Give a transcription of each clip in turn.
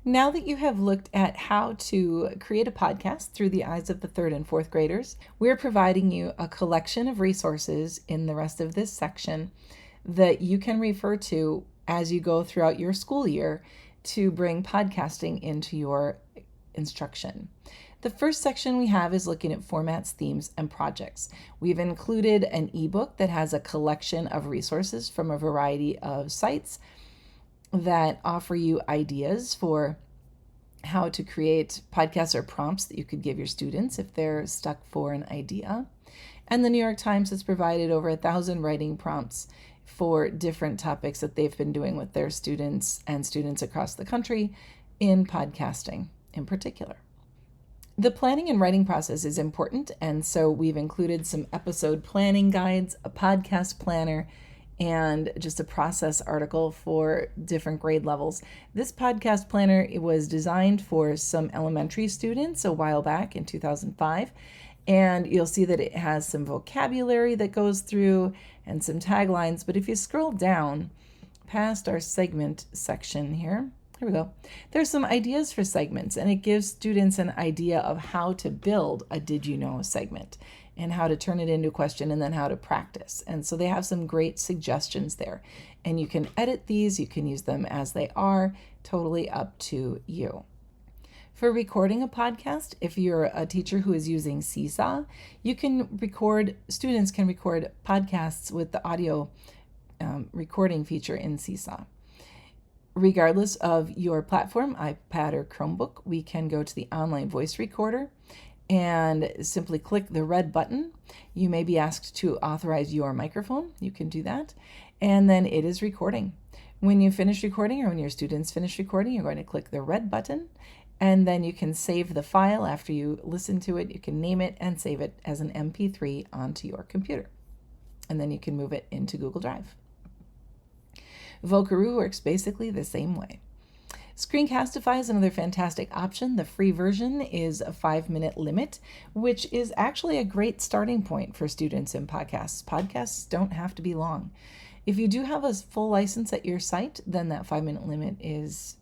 Now that you have looked at how to create a podcast through the eyes of the third and fourth graders, we're providing you a collection of resources in the rest of this section that you can refer to as you go throughout your school year to bring podcasting into your instruction. The first section we have is looking at formats, themes, and projects. We've included an ebook that has a collection of resources from a variety of sites that offer you ideas for how to create podcasts or prompts that you could give your students if they're stuck for an idea. And the New York Times has provided over 1,000 writing prompts for different topics that they've been doing with their students and students across the country in podcasting in particular. The planning and writing process is important, and so we've included some episode planning guides, a podcast planner, and just a process article for different grade levels. This podcast planner, it was designed for some elementary students a while back in 2005, and you'll see that it has some vocabulary that goes through and some taglines. But if you scroll down past our segment section here we go. There's some ideas for segments, and it gives students an idea of how to build a Did You Know segment and how to turn it into a question and then how to practice. And so they have some great suggestions there. And you can edit these, you can use them as they are, totally up to you. For recording a podcast, if you're a teacher who is using Seesaw, students can record podcasts with the audio recording feature in Seesaw. Regardless of your platform, iPad or Chromebook, we can go to the online voice recorder and simply click the red button. You may be asked to authorize your microphone. You can do that. And then it is recording. When you finish recording or when your students finish recording, you're going to click the red button, and then you can save the file after you listen to it. You can name it and save it as an MP3 onto your computer. And then you can move it into Google Drive. Vocaroo works basically the same way. Screencastify is another fantastic option. The free version is a 5-minute limit, which is actually a great starting point for students in podcasts. Podcasts don't have to be long. If you do have a full license at your site, then that 5-minute limit is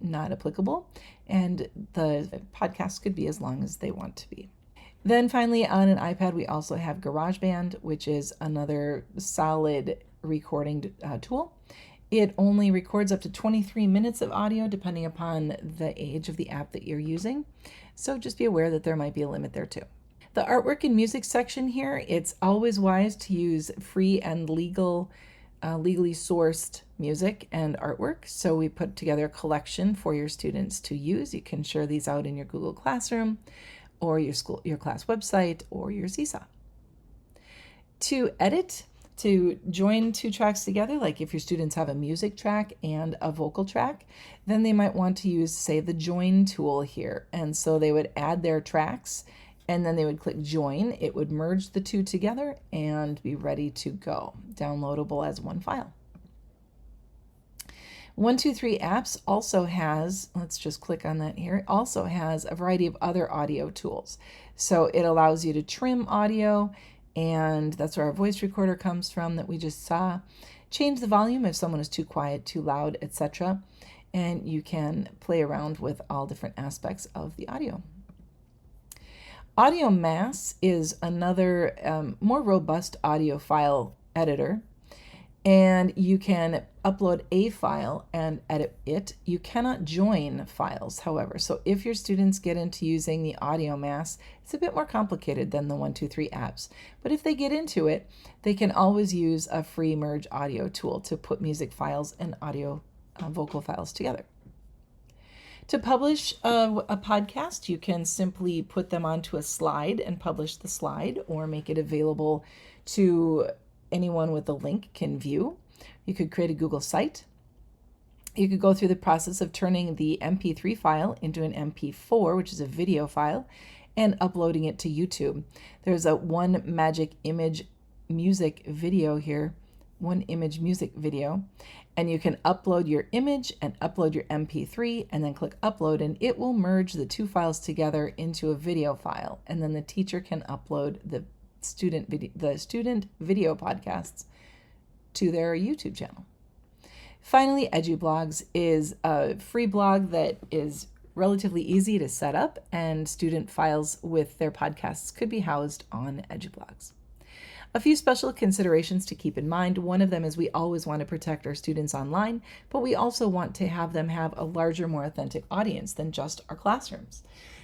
not applicable, and the podcast could be as long as they want to be. Then finally, on an iPad, we also have GarageBand, which is another solid recording tool. It only records up to 23 minutes of audio depending upon the age of the app that you're using. So just be aware that there might be a limit there too. The artwork and music section here, it's always wise to use free and legally sourced music and artwork. So we put together a collection for your students to use. You can share these out in your Google Classroom or your class website or your Seesaw. To edit, to join two tracks together, like if your students have a music track and a vocal track, then they might want to use, say, the join tool here. And so they would add their tracks and then they would click join. It would merge the two together and be ready to go, downloadable as one file. 123 Apps also has, let's just click on that here, also has a variety of other audio tools. So it allows you to trim audio, and that's where our voice recorder comes from that we just saw. Change the volume if someone is too quiet, too loud, etc. And you can play around with all different aspects of the audio. AudioMass is another more robust audio file editor, and you can upload a file and edit it. You cannot join files, however. So if your students get into using the AudioMass, it's a bit more complicated than the 123 apps. But if they get into it, they can always use a free merge audio tool to put music files and audio vocal files together. To publish a podcast, you can simply put them onto a slide and publish the slide, or make it available to anyone with a link can view. You could create a Google site. You could go through the process of turning the MP3 file into an MP4, which is a video file, and uploading it to YouTube. There's a one image music video here, and you can upload your image and upload your MP3 and then click upload, and it will merge the two files together into a video file, and then the teacher can upload the student video podcasts to their YouTube channel. Finally, EduBlogs is a free blog that is relatively easy to set up, and student files with their podcasts could be housed on EduBlogs. A few special considerations to keep in mind. One of them is we always want to protect our students online, but we also want to have them have a larger, more authentic audience than just our classrooms.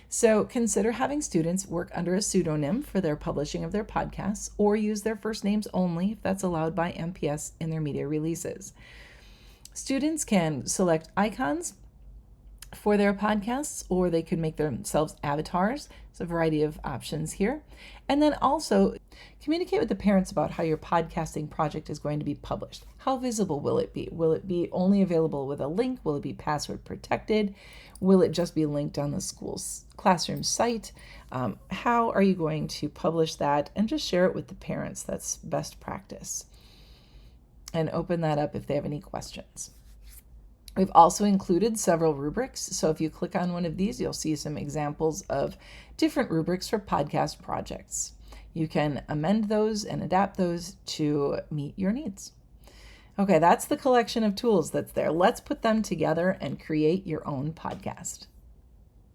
So consider having students work under a pseudonym for their publishing of their podcasts, or use their first names only if that's allowed by MPS in their media releases. Students can select icons for their podcasts, or they could make themselves avatars. There's a variety of options here. And then also communicate with the parents about how your podcasting project is going to be published. How visible will it be? Will it be only available with a link? Will it be password protected? Will it just be linked on the school's classroom site? How are you going to publish that? And just share it with the parents. That's best practice. And open that up if they have any questions. We've also included several rubrics, so if you click on one of these, you'll see some examples of different rubrics for podcast projects. You can amend those and adapt those to meet your needs. Okay, that's the collection of tools that's there. Let's put them together and create your own podcast.